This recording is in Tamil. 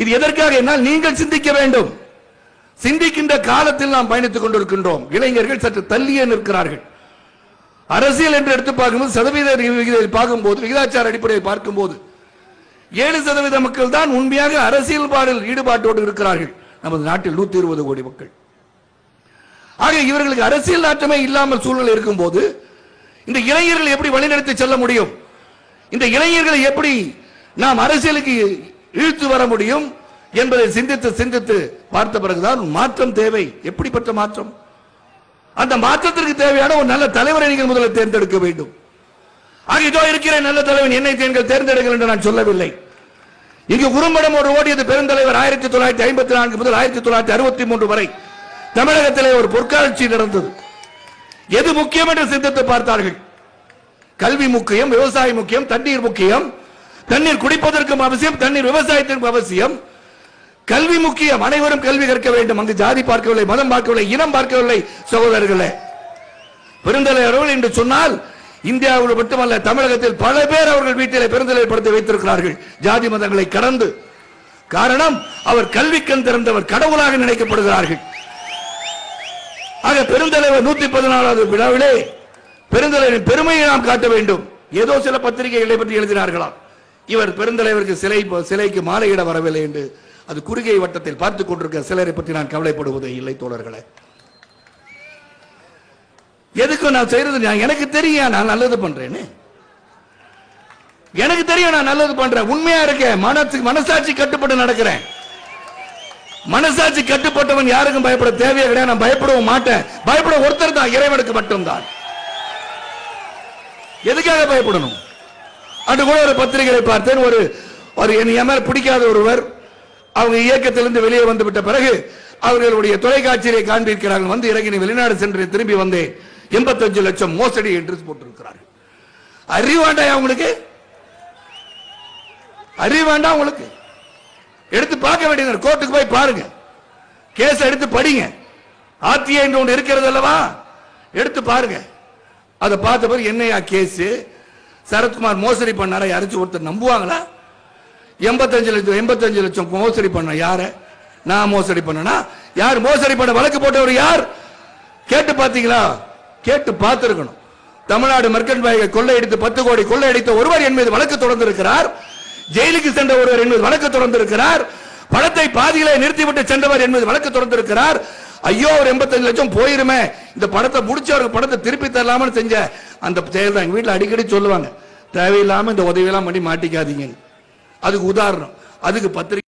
இது எதற்காக என்னால் நீங்கள் சிந்திக்க வேண்டும். சிந்திக்கின்ற காலத்தில் நாம் பயணித்துக் கொண்டிருக்கின்றோம். இளைஞர்கள் சற்று தள்ளியே நிற்கிறார்கள். அரசியல் என்று எடுத்து பார்க்கும்போது சதவீத விகிதத்தை பார்க்கும்போது, விகிதாச்சார அடிப்படையில் பார்க்கும்போது 7% மக்கள் தான் உண்மையாக அரசியல் பாடல் ஈடுபாட்டோடு இருக்கிறார்கள். நமது நாட்டில் 120 கோடி மக்கள். ஆக இவர்களுக்கு அரசியல் நாட்டமே இல்லாமல் சூழ்நிலை இருக்கும் போது இந்த இளைஞர்கள் எப்படி வழிநடத்தி செல்ல முடியும்? இந்த இளைஞர்களை எப்படி நாம் அரசியலுக்கு இழுத்து வர முடியும் என்பதை சிந்தித்து சிந்தித்து பார்த்த பிறகுதான் மாற்றம் தேவை. எப்படிப்பட்ட மாற்றம்? அந்த மாற்றத்திற்கு தேவையான ஒரு நல்ல தலைவரை நீங்கள் முதலில் தேர்ந்தெடுக்க வேண்டும். ஆக இதோ இருக்கிற நல்ல தலைவன் என்னை நீங்கள் தேர்ந்தெடுங்கள் என்று நான் சொல்லவில்லை. இங்கு குறும்படம் ஒரு ஓடியது பெருந்தலைவர் 1954 முதல் 1963 வரை தமிழகத்திலே ஒரு பொற்காட்சி நடந்தது. எது முக்கியம் என்று சிந்தித்து பார்த்தார்கள். கல்வி முக்கியம், விவசாயம் முக்கியம், தண்ணீர் முக்கியம். தண்ணீர் குடிப்பதற்கும் அவசியம், தண்ணீர் விவசாயத்திற்கும் அவசியம். கல்வி முக்கியம். அனைவரும் கல்வி கற்க வேண்டும். அங்கு ஜாதி பார்க்கவில்லை, மதம் பார்க்கவில்லை, இனம் பார்க்கவில்லை. சகோதரர்களே, பெருந்தலைவர் என்று சொன்னால் இந்தியாவில் மட்டுமல்ல, தமிழகத்தில் பல பேர் அவர்கள் வீட்டிலே பெருந்தலைவர் படத்தை வைத்திருக்கிறார்கள், ஜாதி மதங்களை கடந்து. காரணம், அவர் கல்வி கண் திறந்தவர், கடவுளாக நினைக்கப்படுகிறார்கள். ஆக பெருந்தலைவர் 114வது விழாவிலே பெருந்தலைவரின் பெருமையை நாம் காட்ட வேண்டும். ஏதோ சில பத்திரிகைகளை பற்றி எழுதினார்களாம், இவர் பெருந்தலைவருக்கு சிலைக்கு மாலையிட வரவில்லை என்று. அது குறுகிய வட்டத்தில் பார்த்துக் கொண்டிருக்க சிலரை பற்றி நான் கவலைப்படுவதே இல்லை தோழர்களே. எதுக்கும் நான் செய்யறது, எனக்கு தெரியும் நான் நல்லது பண்றேன்னு. எனக்கு தெரியும் நான் நல்லது பண்றேன், உண்மையா இருக்கேன், மனசாட்சி கட்டுப்பட்டு நடக்கிறேன். மனசாட்சி கட்டுப்பட்டவன் யாருக்கும் பயப்பட தேவையே கிடையாது. நான் பயப்படவும் மாட்டேன். பயப்பட ஒருத்தர் தான், இறைவனுக்கு மட்டும்தான். எதுக்காக பயப்படணும்? அன்று கூட ஒரு பத்திரிகையை பார்த்தேன். ஒரு என் மேல் பிடிக்காத ஒருவர் அவங்க இயக்கத்திலிருந்து வெளியே வந்து விட்ட பிறகு அவர்களுடைய தொலைக்காட்சியை காண்பிக்கிறார்கள். வந்து இறங்கி வெளிநாடு சென்று திரும்பி வந்தேன், 85 லட்சம் மோசடி என்று போட்டிருக்கிறார்கள். அறிவு வேண்டாம் அவங்களுக்கு, அறிவு வேண்டாம் உங்களுக்கு. எடுத்து பார்க்க வேண்டியது, கோர்ட்டுக்கு போய் பாருங்க, கேஸ் எடுத்து படிங்க. ஆர்டிஐ என்று ஒன்று இருக்கிறது அல்லவா, எடுத்து பாருங்க. அதை பார்த்த பிறகு என்னையா கேஸ், சரத்குமார் மோசடி பண்ணார யாராச்சும் ஒருத்தர் நம்புவாங்களா? 85 லட்சம் மோசடி பண்ண யார? நான் மோசடி பண்ணனா? யார் மோசடி பண்ண வழக்கு போட்டவர் யார்? கேட்டு பார்த்தீங்களா? கேட்டு பார்த்திருக்கணும். தமிழ்நாடு மெர்கன்ட் பேங்கை கொள்ளையடித்து 10 கோடி கொள்ளையடித்த ஒருவர் என் மீது வழக்கு தொடர்ந்திருக்கிறார். ஜெயிலுக்கு சென்ற ஒருவர் என் மீது வழக்கு தொடர்ந்திருக்கிறார். பணத்தை பாதியிலே நிறுத்திவிட்டு சென்றவர் என் மீது வழக்கு தொடர்ந்திருக்கிறார். ஐயோ, ஒரு 85 லட்சம் போயிருமே, இந்த பணத்தை முடிச்சு அவருக்கு பணத்தை திருப்பி தரலாமனு செஞ்ச அந்த செயல் தான். எங்க வீட்டில் அடிக்கடி சொல்லுவாங்க, தேவையில்லாம இந்த உதவியெல்லாம் பண்ணி மாட்டிக்காதீங்க. அதுக்கு உதாரணம், அதுக்கு பத்திரிகை